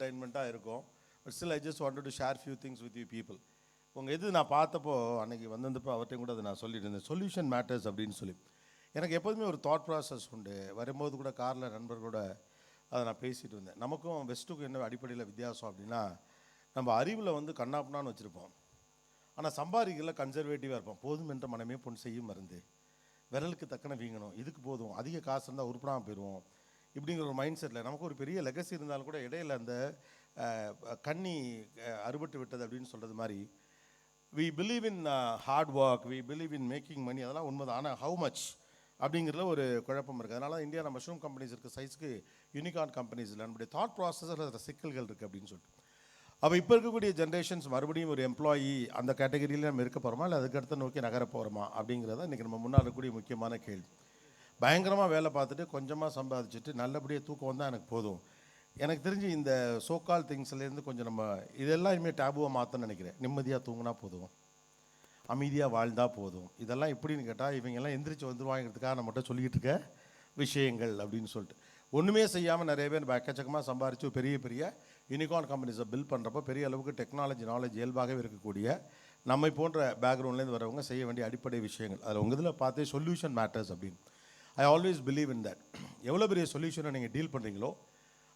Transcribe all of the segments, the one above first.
என்டர்டைன்மெண்ட்டாக இருக்கும். But still I just wanted to share few things with you people. உங்கள் இது நான் பார்த்தப்போ அன்றைக்கி வந்தப்போ அவர்கிட்டையும் கூட அதை நான் சொல்லிட்டு இருந்தேன், சொல்யூஷன் மேட்டர்ஸ் அப்படின்னு சொல்லி. எனக்கு எப்போதுமே ஒரு தாட் ப்ராசஸ் உண்டு. வரும்போது கூட காரில் நண்பர்களோட அதை நான் பேசிகிட்டு இருந்தேன். நமக்கும் வெஸ்ட்டுக்கும் என்ன அடிப்படையில் வித்தியாசம் அப்படின்னா, நம்ம அறிவில் வந்து கண்ணாப்புனான்னு வச்சுருப்போம், ஆனால் சம்பாதிக்கல கன்சர்வேட்டிவாக இருப்போம். போதும் என்ற மனமே பொன் செய்யும் மருந்து, விரலுக்கு தக்கன வீங்கணும், இதுக்கு போதும், அதிக காசு இருந்தால் உருப்படாமல் போயிடுவோம் இப்படிங்கிற ஒரு மைண்ட் செட்டில் நமக்கு ஒரு பெரிய லெகசி இருந்தாலும் கூட இடையில அந்த கண்ணி அறுபட்டு விட்டது அப்படின்னு சொல்கிறது மாதிரி, we believe in hard work, we believe in making money, அதெல்லாம் உண்மைதான். ஆனால் ஹவு மச் அப்படிங்கிறதுல ஒரு குழப்பம் இருக்குது. அதனால தான் இந்தியாவில் மஷ்ரூம் கம்பெனிஸ் இருக்க சைஸ்க்கு யூனிகார்ன் கம்பெனிஸ் இல்லை. நம்முடைய தாட் ப்ராசஸில் அதில் சிக்கல்கள் இருக்குது அப்படின்னு சொல்லிட்டு. அப்போ இப்போ இருக்கக்கூடிய ஜென்ரேஷன்ஸ் மறுபடியும் ஒரு எம்ப்ளாயி அந்த கேட்டகரியில் நம்ம இருக்க போகிறோமா, இல்லை அதுக்கடுத்து நோக்கி நகர போகிறோமா அப்படிங்கிறத இன்றைக்கி நம்ம முன்னால் இருக்கக்கூடிய முக்கியமான கேள்வி. பயங்கரமாக வேலை பார்த்துட்டு கொஞ்சமாக சம்பாதிச்சுட்டு நல்லபடியாக தூக்கம் வந்தால் எனக்கு போதும். எனக்கு தெரிஞ்சு இந்த சோக்கால் திங்ஸ்லேருந்து கொஞ்சம் நம்ம இதெல்லாம் இனிமேல் டேபுவாக மாற்றணும்னு நினைக்கிறேன். நிம்மதியாக தூங்கினா போதும், அமைதியாக வாழ்ந்தால் போதும். இதெல்லாம் எப்படின்னு கேட்டால் இவங்கெல்லாம் எந்திரிச்சு வந்துருவாங்கிறதுக்காக நம்மகிட்ட சொல்லிக்கிட்டு இருக்க விஷயங்கள் அப்படின்னு சொல்லிட்டு ஒன்றுமே செய்யாமல் நிறைய பேர் எக்கச்சக்கமாக சம்பாரித்து பெரிய பெரிய யூனிகார்ன் கம்பெனிஸை பில்ட் பண்ணுறப்போ பெரிய அளவுக்கு டெக்னாலஜி நாலேஜ் இயல்பாகவே இருக்கக்கூடிய நம்மை போன்ற பேக்ரவுண்ட்லேருந்து வரவங்க செய்ய வேண்டிய அடிப்படை விஷயங்கள். அதில் உங்கள் இதில் பார்த்தே சொல்யூஷன் மேட்டர்ஸ் அப்படின்னு. I always believe in that. எவ்வளோ பெரிய சொல்யூஷனை நீங்கள் டீல் பண்ணுறீங்களோ,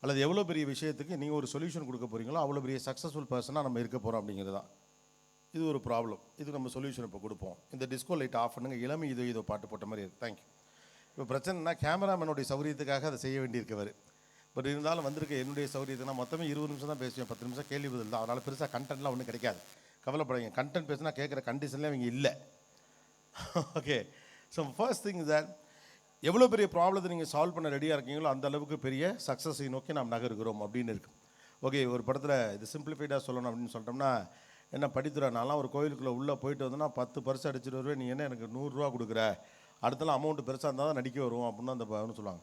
அல்லது எவ்வளோ பெரிய விஷயத்துக்கு நீங்கள் ஒரு சொல்யூஷன் கொடுக்க போகிறீங்களோ, அவ்வளோ பெரிய சக்ஸஸ்ஃபுல் பர்சனாக நம்ம இருக்க போகிறோம் அப்படிங்கிறது தான். இது ஒரு ப்ராப்ளம். இது நம்ம சொல்யூஷன் இப்போ கொடுப்போம். இந்த டிஸ்கோ லைட் ஆஃப் பண்ணுங்க, இளமை இதோ பாட்டு போட்ட மாதிரி இருக்குது. தேங்க்யூ. இப்போ பிரச்சனைனா கேமராமேனுடைய சௌரியத்துக்காக அதை செய்ய வேண்டியிருக்கவர். பட் இருந்தாலும் வந்திருக்க என்னுடைய சௌரியத்துனா மொத்தமே 20 நிமிஷம் தான் பேசுவேன், 10 நிமிஷம் கேள்வி பதில் தான். அதனால் பெருசாக கண்டென்ட்லாம் ஒன்றும் கிடைக்காது, கவலைப்படாதீங்க. கண்டென்ட் பேசுனா கேட்குற கண்டிஷன்லேயே அவங்க இல்லை. Okay. So first thing is that எவ்வளோ பெரிய ப்ராப்ளத்தை நீங்கள் சால்வ் பண்ண ரெடியாக இருக்கீங்களோ அந்த அளவுக்கு பெரிய சக்ஸஸை நோக்கி நாம் நகருகிறோம் அப்படின்னு இருக்குது. ஓகே, ஒரு படத்தில் இது சிம்பிளிஃபைடாக சொல்லணும் அப்படின்னு சொல்லிட்டோம்னா, என்ன படித்துறா, நான்லாம் ஒரு கோயிலுக்குள்ளே உள்ளே போயிட்டு வந்தோன்னா 10 பர்ஸ் அடிச்சுட்டு வருவேன், நீ என்ன எனக்கு 100 ரூபா கொடுக்குற, அடுத்தலாம் அமௌண்ட்டு பெருசாக இருந்தால் தான் நடிக்க வருவோம் அப்படின்னு அந்த சொல்லுவாங்க.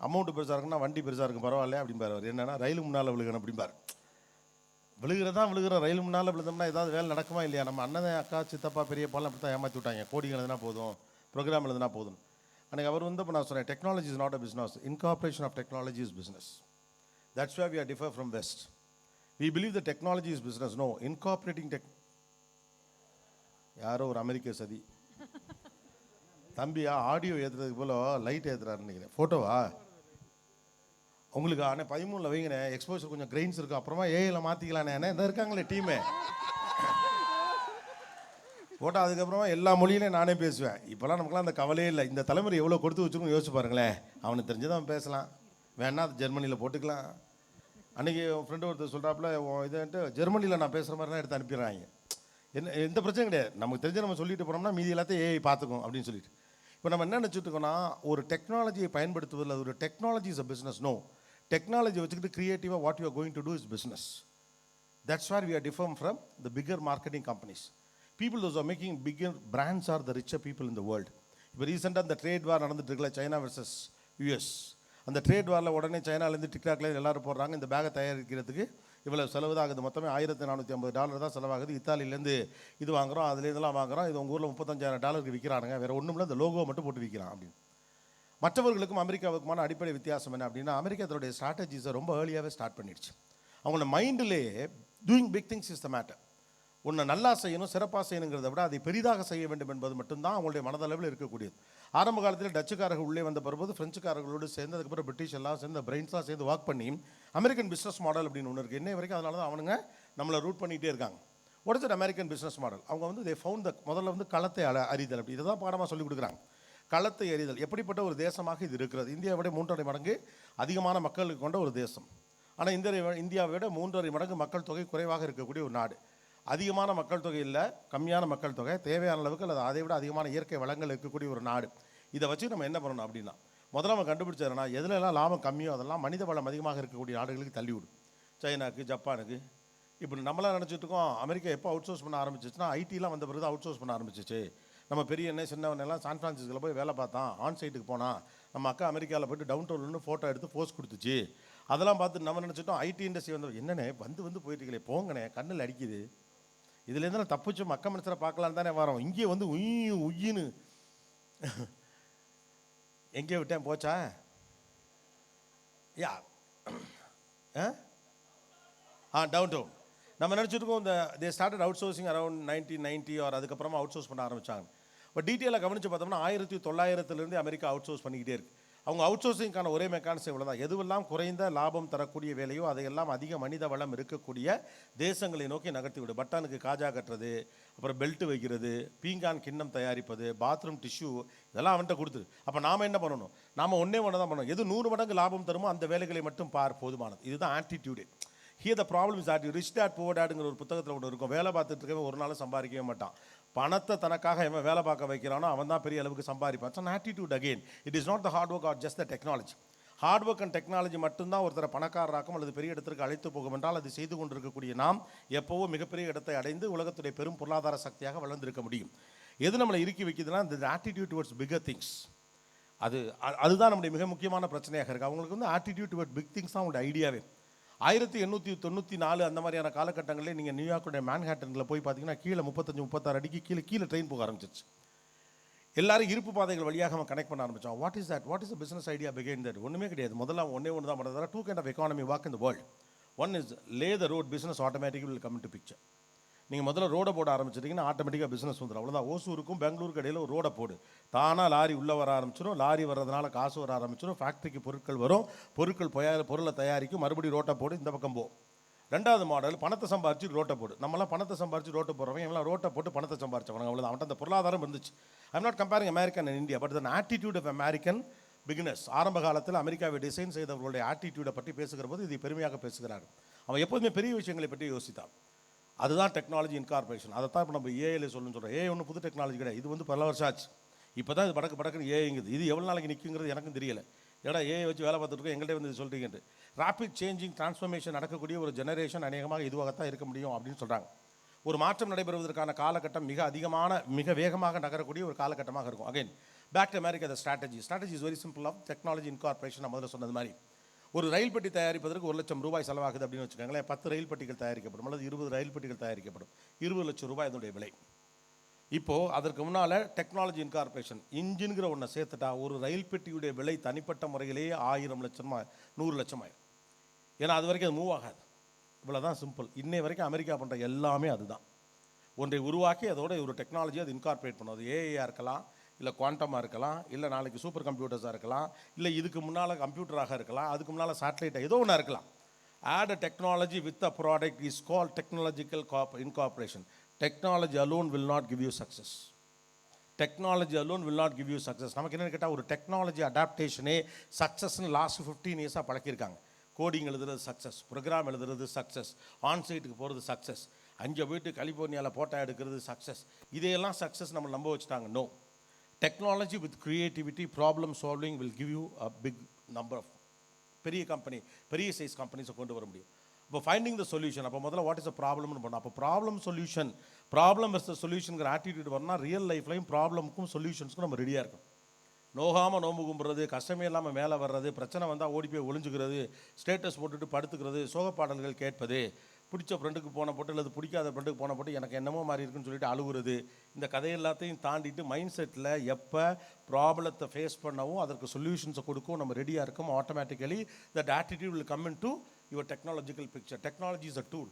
அமௌண்ட்டு பெருசாக இருக்குன்னா வண்டி பெருசாக இருக்கும் பரவாயில்ல அப்படிம்பார் அவர். என்னென்னா ரயில் முன்னால் விழுகணும் அப்படிம்பார். விழுகிறதான் விழுகிற, ரயில் முன்னால் விழுந்தோம்னா ஏதாவது வேலை நடக்குமா இல்லையா? நம்ம அண்ணன் அக்கா சித்தப்பா பெரியப்பாலாம் அப்படி தான் ஏமாற்றி விட்டாங்க. கோடிங் எழுதுனா போதும், ப்ரோக்ராம் எழுதுனா போதும். அன்றைக்கி அவர் வந்து இப்போ நான் சொன்னேன், technology is not a business, incorporation of technology is business. That's way we are differ from West. We believe the technology is business. No, incorporating யாரோ ஒரு அமெரிக்க சதி தம்பியா ஆடியோ ஏற்றுறதுக்கு போல லைட் ஏற்றுறாருன்னு நினைக்கிறேன். ஃபோட்டோவா உங்களுக்கு? ஆனால் 13 வைங்கண்ணே, எக்ஸ்போசர் கொஞ்சம் கிரெயின்ஸ் இருக்கும், அப்புறமா ஏஐயில் மாற்றிக்கலானே. இந்த இருக்காங்களே டீமே ஃபோட்டோ. அதுக்கப்புறமா எல்லா மொழியிலையும் நானே பேசுவேன். இப்போலாம் நமக்குலாம் அந்த கவலையே இல்லை. இந்த தலைமுறை எவ்வளோ கொடுத்து வச்சுருக்கோம் யோசிச்சு பாருங்களேன். அவனுக்கு தெரிஞ்சதை அவன் பேசலாம், வேணா அது ஜெர்மனியில் போட்டுக்கலாம். அன்றைக்கி என் ஃப்ரெண்டு ஒருத்தர் சொல்கிறாப்புல, இதுன்ட்டு ஜெர்மனியில் நான் பேசுகிற மாதிரி தான் எடுத்து அனுப்பிடுறாங்க. என்ன எந்த பிரச்சனையும் கிடையாது, நமக்கு தெரிஞ்ச நம்ம சொல்லிட்டு போனோம்னா மீதி எல்லாத்தையும் ஏஐ பார்த்துக்கும் அப்படின்னு சொல்லிட்டு. இப்போ நம்ம என்ன நினச்சிட்டு இருக்கோம்னா, ஒரு டெக்னாலஜியை பயன்படுத்துவதில் ஒரு technology is a business. No, technology வச்சுக்கிட்டு க்ரியேட்டிவாக what you are going to do is business. That's where we are different from the bigger marketing companies. People those are making bigger brands are the richer people in the world. இப்போ ரீசெண்டாக அந்த trade வார் நடந்துட்டு இருக்குல்ல, China versus US. அந்த trade வாரில் உடனே சைனாலேருந்து டிக்டாக்லேருந்து எல்லோரும் போடுறாங்க, இந்த பேக்கை தயாரிக்கிறதுக்கு இவ்வளோ செலவு தான் ஆகுது, மொத்தமே $1450 தான் செலவாகுது. இத்தாலியிலேருந்து இது வாங்குகிறோம், அதுலேருந்துலாம் வாங்குகிறோம், இது உங்கள் ஊரில் $35,000 விற்கிறானுங்க, வேறு ஒன்றும் இல்லை, இந்த லோகோ மட்டும் போட்டு விற்கிறான் அப்படின்னு. மற்றவர்களுக்கும் அமெரிக்காவுக்குமான அடிப்படை வித்தியாசம் என்ன அப்படின்னா, அமெரிக்கா அதோடைய ஸ்ட்ராட்டஜிஸை ரொம்ப ஏர்லியாகவே ஸ்டார்ட் பண்ணிடுச்சு. அவங்களோட மைண்டிலே doing big things is the matter. ஒன்று நல்லா செய்யணும், சிறப்பாக செய்யணுங்கிறத விட அதை பெரிதாக செய்ய வேண்டும் என்பது மட்டும்தான் அவங்களுடைய மனதளவில் இருக்கக்கூடியது. ஆரம்ப காலத்தில் டச்சுக்காரர்கள் உள்ளே வந்த பிறகு ஃப்ரெஞ்சுக்காரர்களோடு சேர்ந்து, அதுக்கப்புறம் பிரிட்டிஷ் எல்லாம் சேர்ந்து, பிரெயின்ஸ்லாம் சேர்ந்து ஒர்க் பண்ணி அமெரிக்கன் பிஸ்னஸ் மாடல் அப்படின்னு ஒன்று இருக்குது இன்னை வரைக்கும். அதனால தான் அவனுங்க நம்மளை ரூட் பண்ணிகிட்டே இருக்காங்க. What is American business model? அவங்க வந்து தே ஃபவுண்ட் த முதல்ல வந்து களத்தை அறிதல், அப்படி இதை தான் பாடமாக சொல்லிக் கொடுக்குறாங்க. களத்தை அறிதல், எப்படிப்பட்ட ஒரு தேசமாக இது இருக்கிறது. இந்தியாவை விட 3.5 மடங்கு அதிகமான மக்களுக்கு கொண்ட ஒரு தேசம். ஆனால் இந்தியாவை விட 3.5 மடங்கு மக்கள் தொகை குறைவாக இருக்கக்கூடிய ஒரு நாடு. அதிகமான மக்கள் தொகை இல்லை, கம்மியான மக்கள் தொகை, தேவையான அளவுக்கு அல்லது அதை விட அதிகமான இயற்கை வளங்கள் இருக்கக்கூடிய ஒரு நாடு. இதை வச்சு நம்ம என்ன பண்ணணும் அப்படின்னா, முதல்ல நம்ம கண்டுபிடிச்சதுனா எதுலெல்லாம் லாபம் கம்மியோ அதெல்லாம் மனித வளம் அதிகமாக இருக்கக்கூடிய நாடுகளுக்கு தள்ளிவிடும். சைனாக்கு, ஜப்பானுக்கு. இப்படி நம்மளாம் நினச்சிட்டு இருக்கோம், அமெரிக்கா எப்போ அவுட் சோர்ஸ் பண்ண ஆரம்பிச்சிச்சுன்னா ஐடிலாம் வந்த பிறகு அவுட் சோர்ஸ் பண்ண ஆரம்பிச்சிச்சு. நம்ம பெரிய என்ன சின்னவனெல்லாம் சான் ஃப்ரான்சிஸ்கோவில் போய் வேலை பார்த்தான், ஆன் சைட்டுக்கு போனால். நம்ம அக்கா அமெரிக்காவில் போய்ட்டு டவுன் டவுன்லேருந்து ஃபோட்டோ எடுத்து போஸ்ட் கொடுத்துச்சு. அதெல்லாம் பார்த்து நம்ம நினச்சிட்டோம் ஐடி இண்டஸ்ட்ரி வந்து என்னண்ணே வந்து போயிட்டுருக்கலே, போங்கண்ணே கண்ணில் அடிக்குது, இதுலேருந்து நான் தப்பிச்சு மக்க மனுஷரை பார்க்கலான்னு தானே வரோம். இங்கே வந்து உயின்னு எங்கே விட்டேன் போச்சா? Yeah down down. நம்ம நினச்சிருக்கோம் இந்த they started outsourcing around 1990 or அதுக்கப்புறமா அவுட் சோர்ஸ் பண்ண ஆரம்பிச்சாங்க. பட் டீட்டெயிலாக கவனித்து பார்த்தோம்னா 1900 அமெரிக்கா அவுட் சோர்ஸ் பண்ணிக்கிட்டே இருக்குது. அவங்க அவுட் சோர்சிங்கான ஒரே மெக்கானிசம் இவ்வளோ தான். எதுவெல்லாம் குறைந்த லாபம் தரக்கூடிய வேலையோ அதையெல்லாம் அதிக மனித வளம் இருக்கக்கூடிய தேசங்களை நோக்கி நகர்த்தி விடு. பட்டானுக்கு காஜா கட்டுறது, அப்புறம் பெல்ட் வைக்கிறது, பீங்கான் கிண்ணம் தயாரிப்பது, பாத்ரூம் டிஷ்யூ, இதெல்லாம் அவன்கிட்ட கொடுத்துரு. அப்போ நாம் என்ன பண்ணணும்? நாம் ஒன்றே ஒன்று தான் பண்ணணும். எது 100 மடங்கு லாபம் தருமோ அந்த வேலைகளை மட்டும் பார், போதுமானது. இதுதான் attitude. Here the problem is ஆட் ரிச் டேட் புவர் டேட்ங்கிற ஒரு புத்தகத்தில் ஒன்று இருக்கும். வேலை பார்த்துட்டு இருக்கவே ஒரு நாள் சம்பாதிக்கவே மாட்டான். பணத்தை தனக்காக எவன் வேலை பார்க்க வைக்கிறானோ அவன் தான் பெரிய அளவுக்கு சம்பாதிப்பான். It's an attitude again. It is not the hard work or just the technology. Hard work and technology மட்டும்தான் ஒருத்தரை பணக்காரராக்கும் அல்லது பெரிய இடத்திற்கு அழைத்து போகும் என்றால் அது செய்து கொண்டிருக்கக்கூடிய நாம் எப்போவோ மிகப்பெரிய இடத்தை அடைந்து உலகத்துடைய பெரும் பொருளாதார சக்தியாக வளர்ந்திருக்க முடியும். எது நம்மளை இறுக்கி வைக்குதுன்னா இந்த ஆட்டிடியூட் டுவர்ட்ஸ் பிகர் திங்ஸ். அதுதான் நம்முடைய மிக முக்கியமான பிரச்சனையாக இருக்குது. அவங்களுக்கு வந்து ஆட்டிடியூட் டுவர்ட் பிக் திங்ஸ் தான் அவங்களுடைய ஐடியாவே. 1894 அந்த மாதிரியான காலகட்டங்களில் நீங்கள் நியூயார்க்குடைய மேன்ஹாட்டனில் போய் பார்த்தீங்கன்னா கீழே 35-36 அடிக்கு கீழே ட்ரெயின் போக ஆரம்பிச்சிருச்சு. எல்லாரும் இருப்பு பாதைகள் வழியாக அவன் கனெக்ட் பண்ண ஆரம்பித்தான். What is that? What is the business idea behind that? ஒன்றுமே கிடையாது. முதல்ல ஒன்று தான் பண்ணுறதா 2 kind of economy walk in the world. One is lay the road, business automatic will come to picture. நீங்கள் முதல்ல ரோடை போட ஆரம்பிச்சிட்டிங்கன்னா ஆட்டோமேட்டிக்காக பிஸ்னஸ் வந்துடும். அவ்வளோதான். ஓசூருக்கும் பெங்களூருக்கு இடையில் ஒரு ரோடை போடு, தானாக லாரி உள்ளே வர ஆரம்பிச்சிடும். லாரி வர்றதுனால காசு வர ஆரம்பிச்சிடும். ஃபேக்ட்ரிக்கு பொருட்கள் வரும், பொருளை தயாரிக்கும், மறுபடியும் ரோட்டை போடு, இந்த பக்கம் போ. 2வது மாடல் பணத்தை சம்பாரிச்சு ரோட்டை போடு. நம்மளாம் பணத்தை சம்பாரிச்சு ரோட்டை போடுறவங்க எல்லாம் ரோட்டை போட்டு பணத்தை சம்பாரிச்சவங்க. அவ்வளோதான். அவன்கிட்ட அந்த பொருளாதாரம் இருந்துச்சு. I'm not comparing American and India, but then attitude of American beginners. ஆரம்ப காலத்தில் அமெரிக்காவை டிசைன் செய்தவர்களுடைய ஆட்டிடியூடை பற்றி பேசுகிற போது இது பெருமையாக பேசுகிறார். அவன் எப்போதுமே பெரிய விஷயங்களை பற்றி யோசித்தான். அதுதான் டெக்னாலஜி இன்கார்பரேஷன். அதை தான் இப்போ நம்ம ஏஐல சொல்கிறோம். ஏஐ ஒன்றும் புது டெக்னாலஜி கிடையாது. இது வந்து பல வருஷம் ஆச்சு. இப்போ தான் இது படக்குன்னு ஏஐங்குது. இது எவ்வளோ நாளைக்கு நிற்குங்கிறது எனக்கும் தெரியல. ஏன்னா ஏஐ வச்சு வேலை பார்த்துட்டு எங்கள்கிட்ட வந்து சொல்கிறீங்கன்ட்டு. ராபிட் சேஞ்சிங் டிரான்ஸ்ஃபர்மேஷன் நடக்கக்கூடிய ஒரு ஜெனரேஷன் அநேகமாக இதுவாகத்தான் இருக்க முடியும் அப்படின்னு சொல்கிறாங்க. ஒரு மாற்றம் நடைபெறுவதற்கான காலகட்டம் மிக வேகமாக நகரக்கூடிய ஒரு காலகட்டமாக இருக்கும். Again back to America. The strategy is very simple of technology incorporation. நான் முதல்ல சொன்னது மாதிரி ஒரு ரயில் பெட்டி தயாரிப்பதற்கு 1 லட்சம் ரூபாய் செலவாகுது அப்படின்னு வச்சுக்கோங்களேன். 10 ரயில் பெட்டிகள் தயாரிக்கப்படும் அல்லது 20 ரயில் பெட்டிகள் தயாரிக்கப்படும். 20 லட்சம் ரூபாய் அதனுடைய விலை. இப்போது அதற்கு முன்னால் டெக்னாலஜி இன்கார்பரேஷன் இன்ஜின்கிற ஒன்றை சேர்த்துட்டா ஒரு ரயில் பெட்டியுடைய விலை தனிப்பட்ட முறையிலேயே 1000 லட்சம் 100 லட்சம் ஆயிடும். ஏன்னா அது வரைக்கும் அது மூவ் ஆகாது. இவ்வளோதான் சிம்பிள். இன்னை வரைக்கும் அமெரிக்கா பண்ணுற எல்லாமே அதுதான். ஒன்றை உருவாக்கி அதோட ஒரு டெக்னாலஜி அது இன்கார்பரேட் பண்ணும். அது ஏஐயாக இருக்கலாம், இல்லை குவாண்டமாக இருக்கலாம், இல்லை நாளைக்கு சூப்பர் கம்ப்யூட்டர்ஸாக இருக்கலாம், இல்லை இதுக்கு முன்னால் கம்ப்யூட்டராக இருக்கலாம், அதுக்கு முன்னால் சேட்டலைட்டாக ஏதோ ஒன்றா இருக்கலாம். Add a technology with a product is called technological incorporation. Technology alone will not give you success. Technology alone will not give you success. நமக்கு என்னென்னு கேட்டால் ஒரு டெக்னாலஜி அடாப்டேஷனே சக்ஸஸ்ன்னு லாஸ்ட் 15 இயர்ஸாக பழக்கியிருக்காங்க. கோடிங் எழுதுறது சக்ஸஸ், ப்ரோக்ராம் எழுதுறது சக்ஸஸ், ஆன்சைட்டுக்கு போகிறது சக்ஸஸ், அங்கே போயிட்டு கலிஃபோர்னியாவில் போட்டோ எடுக்கிறது சக்ஸஸ். இதையெல்லாம் சக்ஸஸ் நம்ம நம்ப வச்சுட்டாங்க. No. Technology with creativity, problem solving will give you a big number of பெரிய கம்பெனி, பெரிய சைஸ் கம்பெனிஸை கொண்டு வர முடியும். இப்போ ஃபைண்டிங் த சொல்யூஷன். அப்போ முதல்ல வாட் இஸ் அ ப்ராப்ளம்னு பண்ணோம். அப்போ ப்ராப்ளம் இஸ் த சொல்யூஷனுங்கிற ஆட்டிடியூட் வரணும்னா ரியல் லைஃப்லையும் ப்ராப்ளமுக்கும் சொல்யூஷன்ஸ்க்கும் நம்ம ரெடியாக இருக்கணும். நோகாமல் நோம்பு கும்புறது, கஷ்டமே இல்லாமல் மேலே வர்றது, பிரச்சனை வந்தால் ஓடி போய் ஒளிஞ்சுக்கிறது, ஸ்டேட்டஸ் போட்டுட்டு படுத்துக்கிறது, சோகப்பாடல்கள் கேட்பது, பிடிச்ச ஃப்ரெண்டுக்கு போன போட்டு அல்லது பிடிக்காத ஃப்ரெண்டுக்கு போன போட்டு எனக்கு என்னமோ மாதிரி இருக்குன்னு சொல்லிட்டு அழுகுறது, இந்த கதை எல்லாத்தையும் தாண்டிட்டு மைண்ட் செட்டில் எப்போ ப்ராப்ளத்தை ஃபேஸ் பண்ணவும் அதற்கு சொல்யூஷன்ஸை கொடுக்கவும் நம்ம ரெடியாக இருக்கோம். Automatically that attitude will come in to your technological picture. Technology is a tool.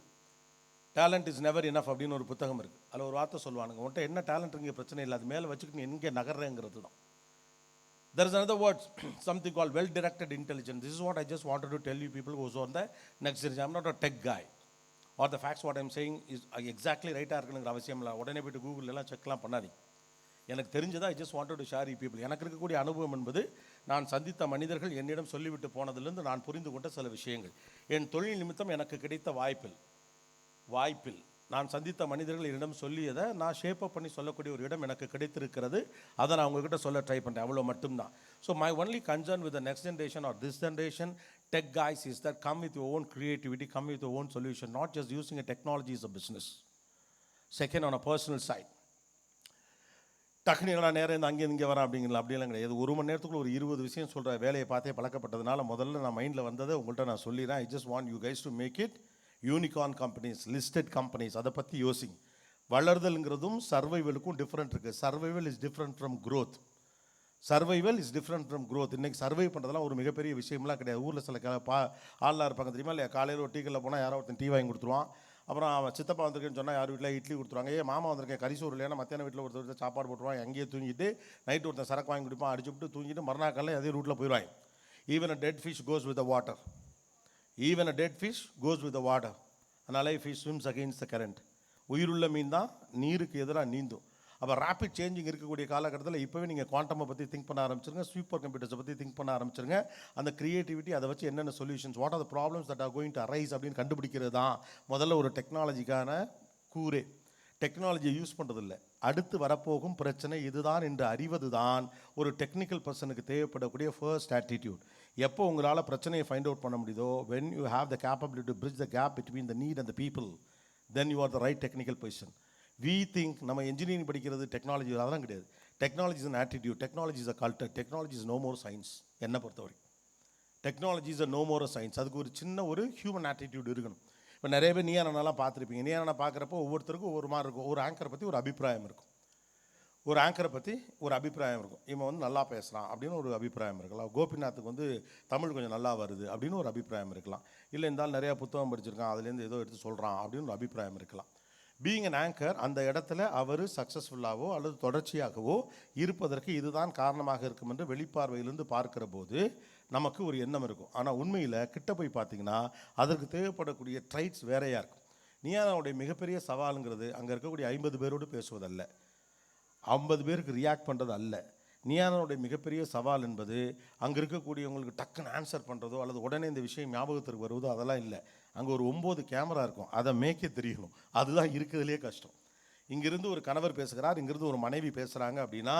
Talent is never enough அப்படின்னு ஒரு புத்தகம் இருக்குது. அதில் ஒரு வார்த்தை சொல்லுவானுங்க, உன்ட்ட என்ன டேலண்ட் இங்கே பிரச்சனை இல்லை, அது மேலே வச்சுக்கிட்டு எங்கே நகர்றேங்கிறது தான். There is another word, something called well-directed intelligence. This is what I just wanted to tell you people who are on the next generation. I'm not a tech guy. Or the facts what I'm saying is exactly right இருக்குங்கிற அவசியம் இல்லை. உடனே போய்ட்டு கூகுளெல்லாம் செக்லாம் பண்ணாதீங்க. எனக்கு தெரிஞ்சதா I just wanted to share you people. எனக்கு இருக்கக்கூடிய அனுபவம் என்பது நான் சந்தித்த மனிதர்கள் என்னிடம் சொல்லிவிட்டு போனதிலிருந்து நான் புரிந்து கொண்ட சில விஷயங்கள். என் தொழில் நிமித்தம் எனக்கு கிடைத்த வாய்ப்பில் நான் சந்தித்த மனிதர்கள் என்னிடம் சொல்லியதை நான் ஷேப் அப் பண்ணி சொல்லக்கூடிய ஒரு இடம் எனக்கு கிடைத்திருக்கிறது. அதை நான் உங்ககிட்ட சொல்ல ட்ரை பண்ணுறேன். அவ்வளோ மட்டும்தான். So my only concern with the next generation or this generation tech guys is that come with your own creativity, come with your own solution, not just using a technology as a business. Second, on a personal side, டக்குனு நான் நேரம் அங்கே இங்கே வரேன் அப்படிங்களா? அப்படிலாம் கிடையாது. 1 மணி நேரத்துக்குள்ள ஒரு 20 விஷயம் சொல்கிற வேலையை பார்த்தே பழக்கப்பட்டதுனால முதல்ல நான் மைண்டில் வந்ததை உங்கள்கிட்ட நான் சொல்லிடுறேன். I just want you guys to make it unicorn companies, listed companies. அதை பற்றி யோசிங்க. வளர்தல்ங்கிறதும் சர்வைவலுக்கும் டிஃப்ரெண்ட் இருக்குது. Survival is different from growth. Survival is different from growth. இன்றைக்கி சர்வை பண்ணுறதுலாம் ஒரு மிகப்பெரிய விஷயம்லாம் கிடையாது. ஊரில் சில ஆள்லாம் இருப்பாங்க தெரியுமா இல்லையா? காலையில் ஒரு டீக்கல்ல போனால் யாரோ ஒருத்தன் டீ வாங்கி கொடுத்துருவான். அப்புறம் அவன் சித்தப்பா வந்திருக்கேன்னு சொன்னால் யார் வீட்டில் இட்லி கொடுத்துருவாங்க. மாமா வந்திருக்கேன் கரிசோறு இல்லையா மத்தியான வீட்டில் ஒருத்தர் சாப்பாடு போட்டுருவாங்க. அங்கேயே தூங்கிட்டு நைட்டு ஒருத்தன் சரக்கு வாங்கி கொடுப்பான். அடிச்சுட்டு தூங்கிட்டு மறுநாள் காலையில் அதே ரூட்டில் போயிடுவாங்க. Even a dead fish goes with the water. Even a dead fish goes with the water. அதனால் fish swims against the current. உயிருள்ள மீன் தான் நீருக்கு எதிராக நீந்தும். அப்போ ரேப்பிட் சேஞ்சிங் இருக்கக்கூடிய காலகட்டத்தில் இப்போவே நீங்கள் குவாண்டமை பற்றி திங்க் பண்ண ஆரம்பிச்சிருங்க, சூப்பர் கம்ப்யூட்டர்ஸை பற்றி திங்க் பண்ண ஆரம்பிச்சிருங்க. அந்த க்ரியேட்டிவிட்டி அதை வச்சு என்னென்ன solutions, what are the problems that R going to arise அப்படின்னு கண்டுபிடிக்கிறது தான் முதல்ல ஒரு டெக்னாலஜிக்கான கூரே. டெக்னாலஜியை யூஸ் பண்ணுறதில்ல, அடுத்து வரப்போகும் பிரச்சனை இதுதான் என்று அறிவது தான் ஒரு டெக்னிக்கல் பர்சனுக்கு தேவைப்படக்கூடிய ஃபர்ஸ்ட் ஆட்டிடியூட். எப்போ உங்களால் பிரச்சனையை ஃபைண்ட் அவுட் பண்ண முடியுதோ, when you have the capability to bridge the gap between the need and the people, then you are the right technical person. We think நம்ம இன்ஜினியரிங் படிக்கிறது டெக்னாலஜி அதெல்லாம் கிடையாது. Technology is an attitude, technology is a culture, technology is no more science. என்னை பொறுத்தவரை technology is no more a science. அதுக்கு ஒரு சின்ன ஒரு ஹியூமன் ஆட்டிடியூட் இருக்கணும். இப்போ நிறைய பேர் நீயானலாம் பார்த்துருப்பீங்க. நீயானா பார்க்குறப்போ ஒவ்வொருத்தருக்கும் ஒரு மாதிரி இருக்கும். ஒரு ஆங்கரை பற்றி ஒரு அபிப்பிராயம் இருக்கும். ஒரு ஆங்கரை பற்றி ஒரு அபிப்பிராயம் இருக்கும். இவன் வந்து நல்லா பேசுகிறான் அப்படின்னு ஒரு அபிப்பிராயம் இருக்கலாம். கோபிநாத்துக்கு வந்து தமிழ் கொஞ்சம் நல்லா வருது அப்படின்னு ஒரு அபிப்பிராயம் இருக்கலாம். இல்லை இருந்தாலும் நிறையா புத்தகம் படிச்சிருக்கான் அதுலேருந்து ஏதோ எடுத்து சொல்கிறான் அப்படின்னு ஒரு அபிப்பிராயம் இருக்கலாம். பீயிங் அன் ஆங்கர் அந்த இடத்துல அவர் சக்ஸஸ்ஃபுல்லாகவோ அல்லது தொடர்ச்சியாகவோ இருப்பதற்கு இதுதான் காரணமாக இருக்கும் என்று வெளிப்பார்வையிலிருந்து பார்க்கிற போது நமக்கு ஒரு எண்ணம் இருக்கும். ஆனால் உண்மையில் கிட்ட போய் பார்த்தீங்கன்னா அதற்கு தேவைப்படக்கூடிய ட்ரைட்ஸ் வேறையாக இருக்கும். நீயானுடைய மிகப்பெரிய சவாலுங்கிறது அங்கே இருக்கக்கூடிய 50 பேரோடு பேசுவதல்ல, 50 பேருக்கு ரியாக்ட் பண்ணுறது அல்ல. நீயானுடைய மிகப்பெரிய சவால் என்பது அங்கே இருக்கக்கூடியவங்களுக்கு டக்குன்னு ஆன்சர் பண்ணுறதோ அல்லது உடனே இந்த விஷயம் ஞாபகத்திற்கு வருவதோ அதெல்லாம் இல்லை. அங்கே ஒரு 9 கேமரா இருக்கும், அதை மேய்க்க தெரியணும். அதுதான் இருக்கிறதுலே கஷ்டம். இங்கிருந்து ஒரு கணவர் பேசுகிறார், இங்கிருந்து ஒரு மனைவி பேசுகிறாங்க அப்படின்னா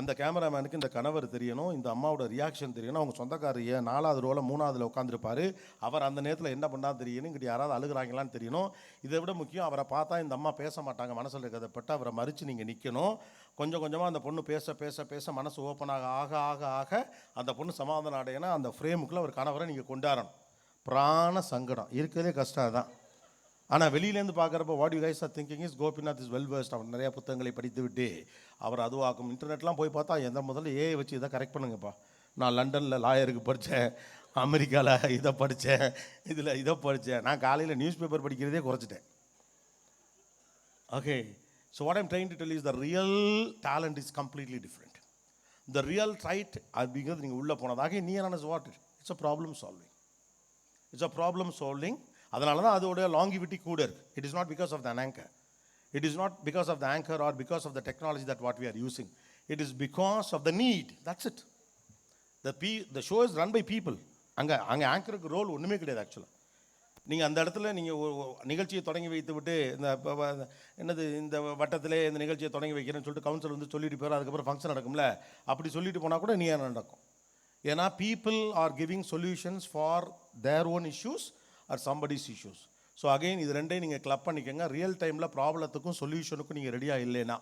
அந்த கேமராமேனுக்கு இந்த கணவர் தெரியணும், இந்த அம்மாவோட ரியாக்ஷன் தெரியணும். அவங்க சொந்தக்காரிய 4வது ரோவில் 3வதுல உட்காந்துருப்பார், அவர் அந்த நேரத்தில் என்ன பண்ணா தெரியணும், இங்கிட்ட யாராவது அழுகிறாங்களான்னு தெரியணும். இதை விட முக்கியம் அவரை பார்த்தா இந்த அம்மா பேச மாட்டாங்க, மனசில் இருக்கிறத பட்டு அவரை மறித்து நீங்கள் நிற்கணும். கொஞ்சம் கொஞ்சமாக அந்த பொண்ணு பேச பேச பேச மனசு ஓப்பனாக ஆக ஆக ஆக அந்த பொண்ணு சமாதானம் அடையினா அந்த ஃப்ரேமுக்குள்ளே ஒரு கணவரை நீங்கள் கொண்டாடணும். பிராண சங்கடம் இருக்கிறதே கஷ்டம் தான். ஆனால் வெளியிலேருந்து பார்க்குறப்ப what you guys are thinking is Gopinath is well versed. அவர் நிறையா புத்தகங்களை படித்து விட்டு அவர் அதுவாக்கும். இன்டர்நெட்லாம் போய் பார்த்தா எந்த முதல்ல ஏஐ வச்சு இதை கரெக்ட் பண்ணுங்கப்பா. நான் லண்டனில் லாயருக்கு படித்தேன், அமெரிக்காவில் இதை படித்தேன், இதில் இதை படித்தேன். நான் காலையில் நியூஸ் பேப்பர் படிக்கிறதே குறைச்சிட்டேன். Okay, so what I'm trying to tell is the real talent is completely different. The real right அப்படிங்கிறது நீங்கள் உள்ளே போனதாக நீ என்ன what it's a problem solving. It's a problem solving. அதனால தான் அதோடைய லாங்கிவிட்டி கூட இருக்குது. It is not because of the anchor, it is not because of the anchor or because of the technology that what we are using. It is because of the need. That's it. The show is run by people. அங்கே ஆங்கருக்கு role ஒன்றுமே கிடையாது. ஆக்சுவலாக நீங்கள் அந்த இடத்துல நீங்கள் நிகழ்ச்சியை தொடங்கி வைத்து விட்டு என்னது இந்த வட்டத்திலே இந்த நிகழ்ச்சியை தொடங்கி வைக்கிறேன்னு சொல்லிட்டு கவுன்சில் வந்து சொல்லிட்டு போயிடும். அதுக்கப்புறம் ஃபங்க்ஷன் நடக்கும்ல, அப்படி சொல்லிட்டு போனால் கூட நீ என்ன நடக்கும். ஏன்னா people are giving solutions for their own issues or somebody's issues. So again இது ரெண்டையும் நீங்கள் கிளப் பண்ணிக்கோங்க. ரியல் டைமில் ப்ராப்ளத்துக்கும் சொல்யூஷனுக்கும் நீங்கள் ரெடியாக இல்லைன்னா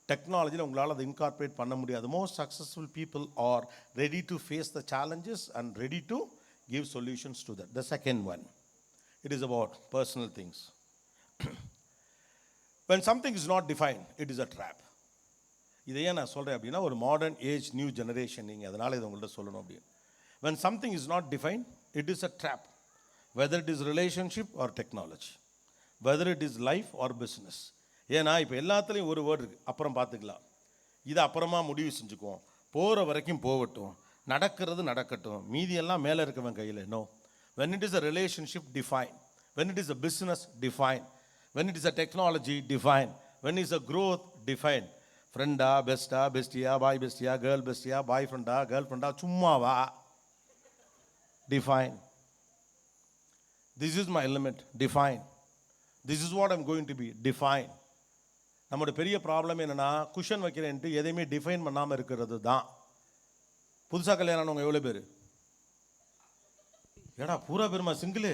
டெக்னாலஜியில் உங்களால் அதை இன்கார்பரேட் பண்ண முடியாது. Most successful people are ready to face the challenges and ready to give solutions to that. The second one, it is about personal things. when something is not defined, it is a trap. இதையே நான் சொல்கிறேன் அப்படின்னா ஒரு modern age new generation நீங்கள், அதனால் இதை உங்கள்கிட்ட சொல்லணும் அப்படின்னு. when something is not defined, it is a trap. whether it is relationship or technology, whether it is life or business. ஏன்னா இப்போ எல்லாத்துலேயும் ஒரு வேர்டு இருக்குது, அப்புறம் பார்த்துக்கலாம், இதை அப்புறமா முடிவு செஞ்சுக்குவோம், போகிற வரைக்கும் போகட்டும், நடக்கிறது நடக்கட்டும், மீதியெல்லாம் மேலே இருக்கவன் கையில். No, when it is a relationship, define. when it is a business, define. when it is a technology, define. when it is a growth, define. ஃப்ரெண்டா பெஸ்ட்டா, பெஸ்டியா பாய் பெஸ்டியா, கேர்ள் பெஸ்டியா, பாய் ஃப்ரெண்டா கேர்ள் ஃப்ரெண்டா, சும்மாவா, define. This is my limit, define. This is what I'm going to be, define. நம்மளோட பெரிய problem என்னென்னா cushion வைக்கிறேன்ட்டு எதையுமே define பண்ணாமல் இருக்கிறது தான். புதுசாக கல்யாணம் ஆனவங்க எவ்வளோ பேர்? ஏடா பூரா பேருமா சிங்கிளு?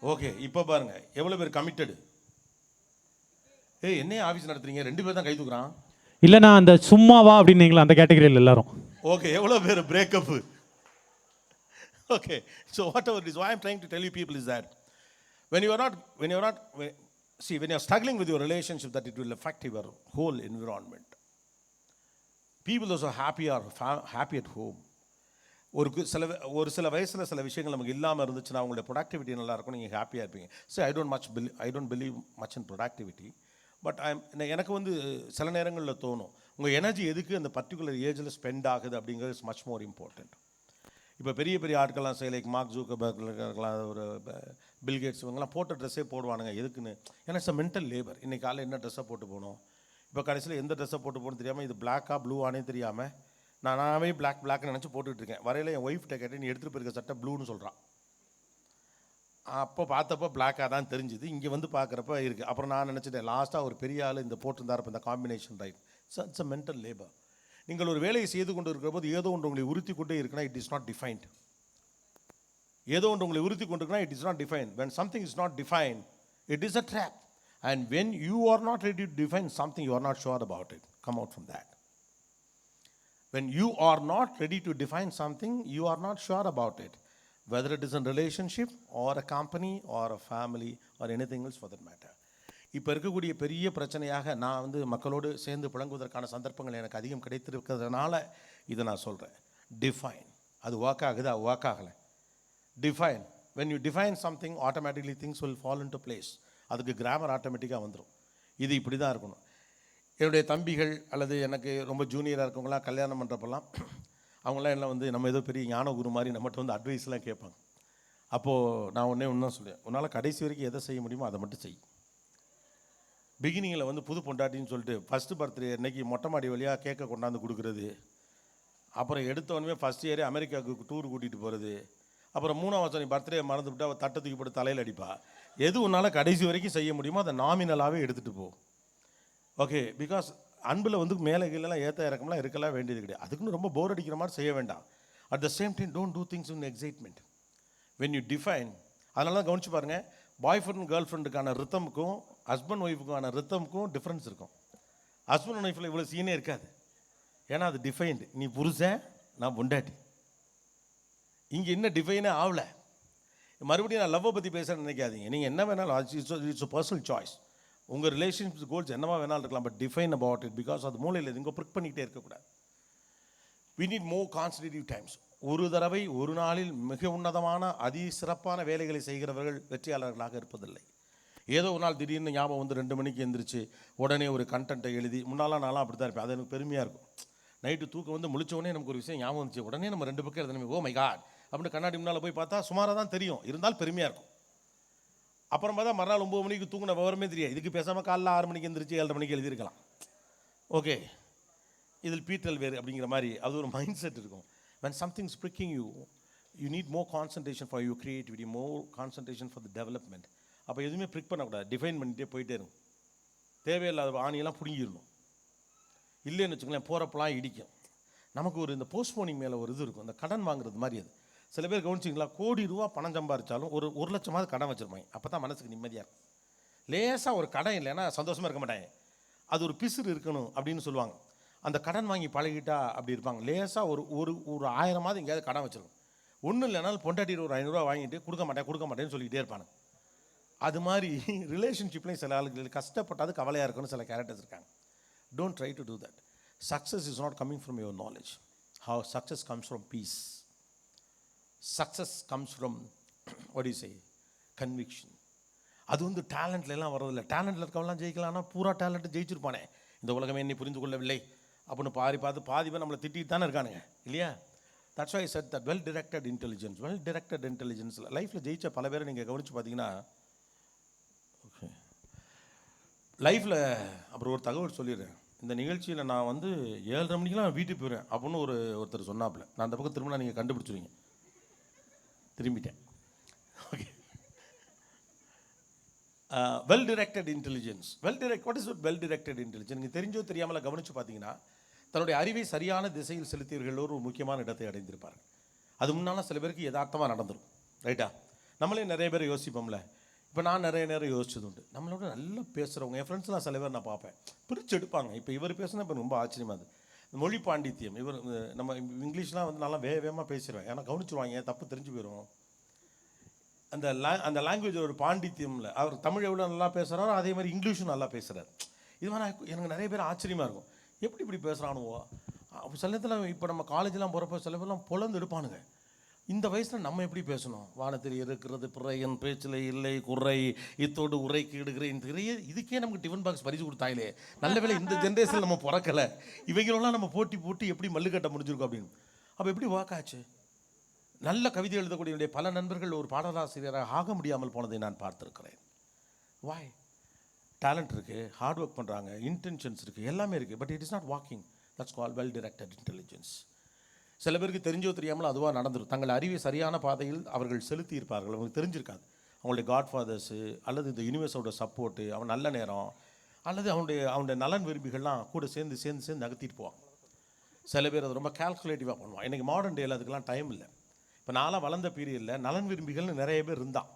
ஓகே, இப்போ பாருங்கள் எவ்வளோ பேர் கமிட்டடு. என்னையே ஆஃபீஸ் நடத்துறீங்க, 2 பேர் தான் கை தூக்குறான். இல்லைண்ணா அந்த சும்மாவா அப்படின்னீங்களா அந்த கேட்டகரியில் எல்லாரும். ஓகே, எவ்வளோ பேர் break-up? Okay, so whatever it is, why I'm trying to tell you people is that when you are not, when you are struggling with your relationship, that it will affect your whole environment. People those are happy are happy at home. ஒரு சில வயசில் சில விஷயங்கள் நமக்கு இல்லாமல் இருந்துச்சுன்னா அவங்களுடைய productivity நல்லா இருக்கும், நீங்கள் ஹாப்பியாக இருப்பீங்க. So I don't believe much in productivity. But எனக்கு வந்து சில நேரங்களில் தோணும், உங்கள் எனர்ஜி எதுக்கு அந்த பர்டிகுலர் ஏஜில் ஸ்பெண்ட் ஆகுது அப்படிங்கிறது இஸ் மச் மோர் இம்பார்ட்டண்ட். இப்போ பெரிய பெரிய ஆட்கள்லாம் லைக் மார்க் ஜூக்கர்பர்க்ல இருக்கலாம், ஒரு பில்கேட்ஸ், இவங்கெல்லாம் போட்ட ட்ரெஸ்ஸே போடுவானுங்க. எதுக்குன்னு? ஏன்னா இட்ஸ் மென்டல் லேபர். இன்றைக்கி காலையில் என்ன ட்ரெஸ்ஸை போட்டு போகணும், இப்போ கடைசியில் எந்த ட்ரெஸ்ஸை போட்டு போகணும்னு தெரியாமல், இது பிளாக்கா ப்ளூவானே தெரியாமல் நானாவே பிளாக்னு நினச்சி போட்டுக்கிட்டு இருக்கேன். வரையில் என் ஒய்ஃப்கிட்ட கேட்டேன், நீ எடுத்துகிட்டு போயிருக்க சட்டை ப்ளூன்னு சொல்கிறான். அப்போ பார்த்தப்போ பிளாக்காக தான் தெரிஞ்சுது, இங்கே வந்து பார்க்குறப்ப இருக்குது. அப்புறம் நான் நினச்சிட்டேன், லாஸ்ட்டாக ஒரு பெரிய ஆள் இந்த போட்டிருந்தாரப்போ இந்த combination right. It's a mental labour. நீங்கள் ஒரு வேலையை செய்து கொண்டு இருக்கிற போது ஏதோ ஒன்று உங்களை உறுத்தி கொண்டே இருக்குன்னா இட் இஸ் நாட் டிஃபைன்ட். ஏதோ ஒன்று உங்களை உறுத்தி கொண்டிருக்குன்னா it is not defined. when something is not defined, it is a trap. And when you are not ready to define something, you are not sure about it. Come out from that. When you are not ready to define something, you are not sure about it. Whether it is a relationship or a company or a family or anything else for that matter. இப்போ இருக்கக்கூடிய பெரிய பிரச்சனையாக நான் வந்து மக்களோடு சேர்ந்து புழங்குவதற்கான சந்தர்ப்பங்கள் எனக்கு அதிகம் கிடைத்திருக்கிறதுனால இதை நான் சொல்கிறேன். டிஃபைன். அது ஒர்க் ஆகுது, அது ஒர்க் ஆகலை. Define. when you define something, automatically things will fall into place. அதுக்கு கிராமர் ஆட்டோமேட்டிக்காக வந்துடும். இது இப்படி தான் இருக்கணும். என்னுடைய தம்பிகள் அல்லது எனக்கு ரொம்ப ஜூனியராக இருக்கவங்களாம் கல்யாணம் பண்ணுறப்பெல்லாம் அவங்களாம் எல்லாம் வந்து நம்ம ஏதோ பெரிய ஞான குரு மாதிரி நம்மகிட்ட வந்து அட்வைஸ்லாம் கேட்பாங்க. அப்போது நான் ஒன்று சொல்லுவேன், உன்னால் கடைசி வரைக்கும் எதை செய்ய முடியுமோ அதை மட்டும் செய். பிகினிங்கில் வந்து புது பொண்டாட்டின்னு சொல்லிட்டு ஃபஸ்ட்டு பர்த்டே அன்னைக்கு மொட்டை மாடி வழியாக கேக்கை கொண்டாந்து கொடுக்குறது, அப்புறம் எடுத்தவொடனே ஃபஸ்ட் இயரே அமெரிக்காவுக்கு டூர் கூட்டிகிட்டு போகிறது, அப்புறம் 3ஆம் வருஷம் நீ பர்த்டே மறந்துவிட்டு அவள் தட்டை தூக்கி போட்டு தலையில் அடிப்பா. எது உன்னால் கடைசி வரைக்கும் செய்ய முடியுமோ அதை நாமினலாகவே எடுத்துகிட்டு போ. ஓகே, பிகாஸ் அன்பில் வந்து மேலே கீழெல்லாம் ஏற்ற இறக்கம்லாம் இருக்கலாம் வேண்டியது கிடையாது. அதுக்குன்னு ரொம்ப போர் அடிக்கிற மாதிரி செய்ய வேண்டாம். At the same time don't do things in excitement. When you define, அதனால தான் கவனிச்சு பாருங்கள், பாய் ஃப்ரெண்ட் கேர்ள் ஃப்ரெண்டுக்கான ரித்தமுக்கும் ஹஸ்பண்ட் ஒய்ஃபுக்கான ரித்தமுக்கும் டிஃப்ரென்ஸ் இருக்கும். ஹஸ்பண்ட் அண்ட் ஒய்ஃபில் இவ்வளோ சீனே இருக்காது. ஏன்னா அது டிஃபைன்டு. நீ புருஷன், நான் பொண்டாட்டி. இங்கே இன்னும் டிஃபைனே ஆகலை. மறுபடியும் நான் லவ்வை பற்றி பேசுகிறேன்னு நினைக்காதீங்க. நீங்கள் என்ன வேணாலும், இட்ஸ் அ பர்சனல் சாய்ஸ். உங்கள் ரிலேஷன்ஷிப் கோல்ஸ் என்னவா வேணாலும் இருக்கலாம், but define about it. Because அது மூலையில் இங்கே ப்ரிக் பண்ணிக்கிட்டே இருக்கக்கூடாது. We need more concentrative times. ஒரு தடவை ஒரு நாளில் மிக உன்னதமான சிறப்பான வேலைகளை செய்கிறவர்கள் வெற்றியாளர்களாக இருப்பதில்லை. ஏதோ ஒரு நாள் திடீர்னு ஞாபகம் வந்து 2 மணிக்கு எழுந்திரிச்சு உடனே ஒரு கண்டென்ட்டை எழுதி, முன்னாலாம் நான்லாம் அப்படி தான் இருப்பேன். அது எனக்கு பெருமையாக இருக்கும். நைட்டு தூக்கம் வந்து முழிச்சோடனே நமக்கு ஒரு விஷயம் ஞாபகம் வந்துச்சு, உடனே நம்ம 2 பக்கம் எழுதணுமே, ஓ மை காட் அப்படின்னு கண்ணாடி முன்னால் போய் பார்த்தா சுமாராக தான் தெரியும், இருந்தால் பெருமையாக இருக்கும். அப்புறமா தான் மறுநாள் 9 மணிக்கு தூங்கின விவரமே தெரியாது. இதுக்கு பேசாமல் காலைல 6 மணிக்கு எழுந்திரிச்சு 7:30 மணிக்கு எழுதியிருக்கலாம். ஓகே, இதில் பீட்டல் வேறு அப்படிங்கிற மாதிரி அது ஒரு மைண்ட் செட் இருக்கும். when something is pricking you, you need more concentration for your creativity, more concentration for the development. அப்போ எதுவுமே ப்ரிக் பண்ணக்கூடாது, டிஃபைன் பண்ணிகிட்டே போயிட்டே இருக்கும். தேவையில்லாத ஆணியெல்லாம் பிடுங்கிடணும். இல்லைன்னு வச்சுக்கோங்களேன், போகிறப்பெல்லாம் இடிக்கும். நமக்கு ஒரு இந்த போஸ்ட்போனிங் மேலே ஒரு இது இருக்கும், இந்த கடன் வாங்குறது மாதிரி. அது சில பேர் கவனிச்சிங்களா, கோடி ரூபா பணம் சம்பாதிச்சாலும் ஒரு 1 லட்சமாவது கடன் வச்சுருப்பாங்க. அப்போ தான் மனசுக்கு நிம்மதியாக இருக்கும். லேசாக ஒரு கடன் இல்லைன்னா சந்தோஷமாக இருக்க மாட்டாங்க. அது ஒரு பிசுறு இருக்கணும் அப்படின்னு சொல்லுவாங்க. அந்த கடன் வாங்கி பழகிட்டா அப்படி இருப்பாங்க. லேசாக ஒரு 1000 எங்கேயாவது கடன் வச்சிருக்கும். ஒன்றும் இல்லைனாலும் பொண்டாட்டி ஒரு 500 ரூபா வாங்கிட்டு கொடுக்க மாட்டேன்னு சொல்லிக்கிட்டே இருப்பாங்க. அது மாதிரி ரிலேஷன்ஷிப்லேயும் சில ஆளுகள் கஷ்டப்பட்டாது கவலையாக இருக்குன்னு சில கேரக்டர்ஸ் இருக்காங்க. Don't try to do that. Success is not coming from your knowledge. How success comes from peace. Success comes from what you say conviction. அது வந்து டேலண்ட்லாம் வர்றதில்லை. டேலண்டில் இருக்கவெல்லாம் ஜெயிக்கலாம்னா பூரா டேலண்ட்டு ஜெயிச்சிருப்பானே, இந்த உலகமே என்னை புரிந்து கொள்ளவில்லை அப்படின்னு பாதி பேர் நம்மளை திட்டிட்டு தானே இருக்கானுங்க இல்லையா? That's why I said that well directed intelligence லைஃப்பில் ஜெயிச்ச பல பேரை நீங்கள் கவனித்து பார்த்தீங்கன்னா, ஓகே லைஃப்பில். அப்புறம் ஒரு தகவல் சொல்லிடுறேன். இந்த நிகழ்ச்சியில் நான் வந்து 7:30 மணிக்கெலாம் வீட்டுக்கு போயிடுவேன் அப்படின்னு ஒருத்தர் சொன்னாப்புல. நான் அந்த பக்கம் திரும்பினா நீங்கள் கண்டுபிடிச்சிருவீங்க. திரும்பிட்டேன். Okay, well directed intelligence. What is well directed intelligence? நீங்கள் தெரிஞ்சோ தெரியாமல் கவனித்து பார்த்தீங்கன்னா, தன்னுடைய அறிவை சரியான திசையில் செலுத்தியவர்கள் ஒரு முக்கியமான இடத்தை அடைந்திருப்பார்கள். அது முன்னால் சில பேருக்கு யதார்த்தமாக நடந்துடும். ரைட்டா? நம்மளே நிறைய பேர் யோசிப்போம்ல. இப்போ நான் நிறைய நேரம் யோசிச்சது உண்டு. நம்மளோட நல்லா பேசுகிறவங்க என் ஃப்ரெண்ட்ஸ்லாம் சில பேர் நான் பார்ப்பேன், பிரித்து எடுப்பாங்க. இப்போ இவர் பேசுனா இப்போ ரொம்ப ஆச்சரியமாக அது மொழி பாண்டித்யம். இவர் நம்ம இங்கிலீஷ்லாம் வந்து நல்லா வேகமாக பேசிடுவேன். ஏன்னா கவனிச்சுருவாங்க, தப்பு தெரிஞ்சு போயிடும். அந்த லாங்குவேஜ் ஒரு பாண்டித்யமில் அவர் தமிழ் எவ்வளோ நல்லா பேசுகிறாரோ அதே மாதிரி இங்கிலீஷும் நல்லா பேசுகிறார். இது மாதிரி எனக்கு நிறைய பேர் ஆச்சரியமாக இருக்கும், எப்படி இப்படி பேசுகிறானுவோ. சில நேரத்தில் இப்போ நம்ம காலேஜெலாம் போகிறப்ப சில பேர்லாம் பொழந்து எடுப்பானுங்க. இந்த வயசில் நம்ம எப்படி பேசணும்? வானத்தில் இருக்கிறது பிறை என் பேச்சில் இல்லை குறை இத்தோடு உரைக்கு எடுக்கிறேன் தெரிய. இதுக்கே நமக்கு டிஃபன் பாக்ஸ் பரிசு கொடுத்தாங்களே, நல்ல வேளை இந்த ஜென்ரேஷனில் நம்ம பிறக்கலை. இவங்களெல்லாம் நம்ம போட்டி போட்டு எப்படி மல்லுக்கட்ட முடிஞ்சிருக்கோம் அப்படின்னு. அப்போ எப்படி வாக்காச்சு? நல்ல கவிதை எழுதக்கூடிய பல நண்பர்கள் ஒரு பாடலாசிரியராக ஆக முடியாமல் போனதை நான் பார்த்துருக்கிறேன். வாய் டேலண்ட் இருக்குது, ஹார்ட் ஒர்க் பண்ணுறாங்க, இன்டென்ஷன்ஸ் இருக்குது, எல்லாமே இருக்குது. But it is not walking. That's call well directed intelligence. சில பேருக்கு தெரிஞ்சோ தெரியாமல் அதுவாக நடந்துடும். தங்கள் அறிவை சரியான பாதையில் அவர்கள் செலுத்தி இருப்பார்கள். அவங்களுக்கு தெரிஞ்சிருக்காது. அவங்களுடைய காட்ஃபாதர்ஸு அல்லது இந்த யூனிவர்ஸோட சப்போர்ட்டு, அவன் நல்ல நேரம் அல்லது அவனுடைய நலன் விரும்பிகள்லாம் கூட சேர்ந்து நகர்த்திட்டு போவாங்க. சில பேர் அது ரொம்ப கால்குலேட்டிவாக பண்ணுவான். இன்றைக்கி மாடர்ன் டேயில் அதுக்கெல்லாம் டைம் இல்லை. இப்போ நான்லாம் வளர்ந்த பீரியடில் நலன் விரும்பிகள்னு நிறைய பேர் இருந்தான்.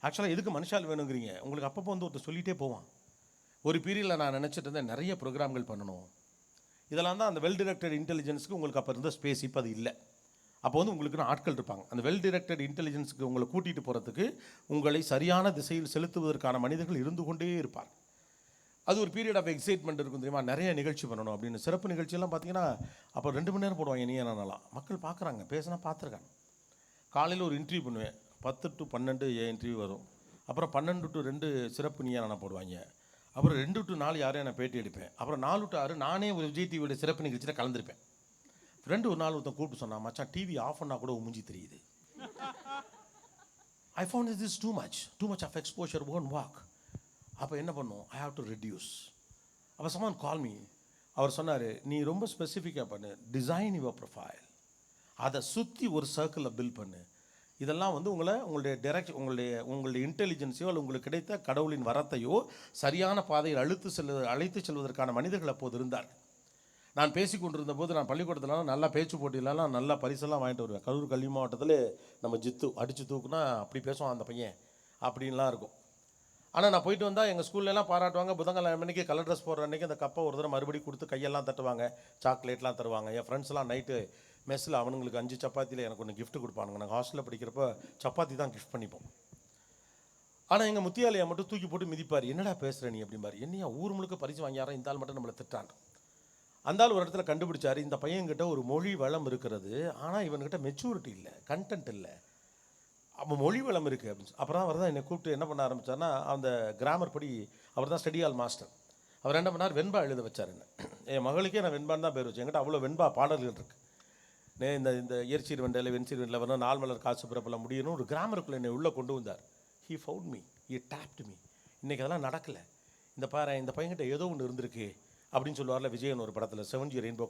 ஆக்சுவலாக எதுக்கு மனுஷால் வேணுங்கிறீங்க? உங்களுக்கு அப்பப்போ வந்து ஒருத்தர் சொல்லிகிட்டே போவான். ஒரு பீரியடில் நான் நினச்சிட்டு இருந்தேன் நிறைய ப்ரோக்ராம்கள் பண்ணணும். இதெல்லாம் தான் அந்த வெல் டிரெக்டட் இன்டெலிஜென்ஸுக்கு உங்களுக்கு அப்போ இருந்த ஸ்பேஸ். இப்போ அது இல்லை. அப்போ வந்து உங்களுக்குன்னு ஆட்கள் இருப்பாங்க. அந்த வெல் டிரெக்டட் இன்டெலிஜென்ஸுக்கு உங்களை கூட்டிகிட்டு போகிறதுக்கு, உங்களை சரியான திசையில் செலுத்துவதற்கான மனிதர்கள் இருந்து கொண்டே இருப்பார். அது ஒரு பீரியட் ஆஃப் எக்ஸைட்மெண்ட் இருக்கும் தெரியுமா? நிறைய நிகழ்ச்சி பண்ணணும் அப்படின்னு. சிறப்பு நிகழ்ச்சியெல்லாம் பார்த்தீங்கன்னா அப்போ 2 மணி நேரம் போடுவாங்க. நீ என்னென்னலாம் மக்கள் பார்க்குறாங்க, பேசினா பார்த்துருக்காங்க. காலையில் ஒரு இன்டர்வியூ பண்ணுவேன். 10 to 12 இன்டர்வியூ வரும். அப்புறம் 12 to 2 சிறப்பு நீயான போடுவாங்க. அப்புறம் 2 to 4 யாரையும் நான் பேட்டி எடுப்பேன். அப்புறம் 4 to 6 நானே ஒரு விஜய் டிவியோட சிறப்பு நிகழ்ச்சியில் கலந்துருப்பேன். ஃப்ரெண்டு ஒரு நாள் ஒருத்தன் கூப்பிட்டு சொன்னான், மச்சான் டிவி ஆஃப் பண்ணால் கூட மூஞ்சி தெரியுது. I found this too much of exposure one walk. அப்போ என்ன பண்ணும்? I have to reduce. அப்போ சமான் கால் மீ. அவர் சொன்னார், நீ ரொம்ப ஸ்பெசிஃபிக்காக பண்ணு, டிசைன் யுவர் ப்ரொஃபைல், அதை சுற்றி ஒரு சர்க்கிளில் பில்ட் பண்ணு. இதெல்லாம் வந்து உங்களுடைய உங்களுடைய இன்டெலிஜென்ஸையோ அல்லது உங்களுக்கு கிடைத்த கடவுளின் வரத்தையோ சரியான பாதையில் அழைத்து செல்வதற்கான மனிதர்கள் அப்போது இருந்தார். நான் பேசி கொண்டிருந்த போது நான் பள்ளிக்கூடத்துலலாம் நல்லா பேச்சு போட்டியிலலாம் நல்லா பரிசெல்லாம் வாங்கிட்டு வருவேன். கரூர் கல்வி மாவட்டத்தில் நம்ம ஜித்து அடித்து தூக்குனா அப்படி பேசுவான் அந்த பையன் அப்படின்லாம் இருக்கும். ஆனால் நான் போயிட்டு வந்தால் எங்கள் ஸ்கூல்லலாம் பாராட்டுவாங்க. புதன்கிழமை அன்றைக்கி கலர் ட்ரெஸ் போடுற அன்றைக்கி அந்த கப்பை ஒரு தடவை மறுபடியும் கொடுத்து கையெல்லாம் தட்டுவாங்க, சாக்லேட்லாம் தருவாங்க. என் ஃப்ரெண்ட்ஸ்லாம் நைட்டு மெஸ்ஸில் அவனுங்களுக்கு 5 சப்பாத்தியில் எனக்கு ஒன்று கிஃப்ட் கொடுப்பானுங்க. நாங்கள் ஹாஸ்டலில் படிக்கிறப்ப சப்பாத்தி தான் கிஃப்ட் பண்ணிப்போம். ஆனால் எங்கள் முத்தியாலையை மட்டும் தூக்கி போட்டு மிதிப்பார். என்னடா பேசுகிற நீ அப்படிம்பார். என்னையா ஊர் முழுக்க பரிசு வாங்கியாரா, இந்த ஆள் மட்டும் நம்மளை திட்டான். அந்த ஆள் ஒரு இடத்துல கண்டுபிடிச்சார், இந்த பையன்கிட்ட ஒரு மொழி வளம் இருக்கிறது, ஆனால் இவன்கிட்ட மெச்சூரிட்டி இல்லை, கண்டென்ட் இல்லை, அப்போ மொழி வளம் இருக்குது அப்படின்னு. அப்புறம் அவர் தான் என்னை கூப்பிட்டு என்ன பண்ண ஆரம்பித்தார்னா, அந்த கிராமர் படி அவர் தான் ஸ்டடி ஹால் மாஸ்டர். அவர் என்ன பண்ணார், வெண்பா எழுத வச்சார். என்ன என் மகளுக்கே நான் வெண்பான்னு தான் பேர் வச்சேன். என்கிட்ட அவ்வளோ வெண்பா பாடல்கள் இருக்குது. இந்த இயற்சீர் வெண்டையில் வெண்சீர் வெண்டில் வரணும், 4 மலர் காசு பிறப்பெல்லாம் முடியணும், ஒரு கிராமருக்குள்ளே என்னை உள்ளே கொண்டு வந்தார். He found me, he tapped me. இன்றைக்கி அதெல்லாம் நடக்கலை. இந்த பாரு, இந்த பையன்கிட்ட ஏதோ ஒன்று இருந்திருக்கு அப்படின்னு சொல்லுவார்ல விஜயன் ஒரு படத்தில், 7 Year Rainbow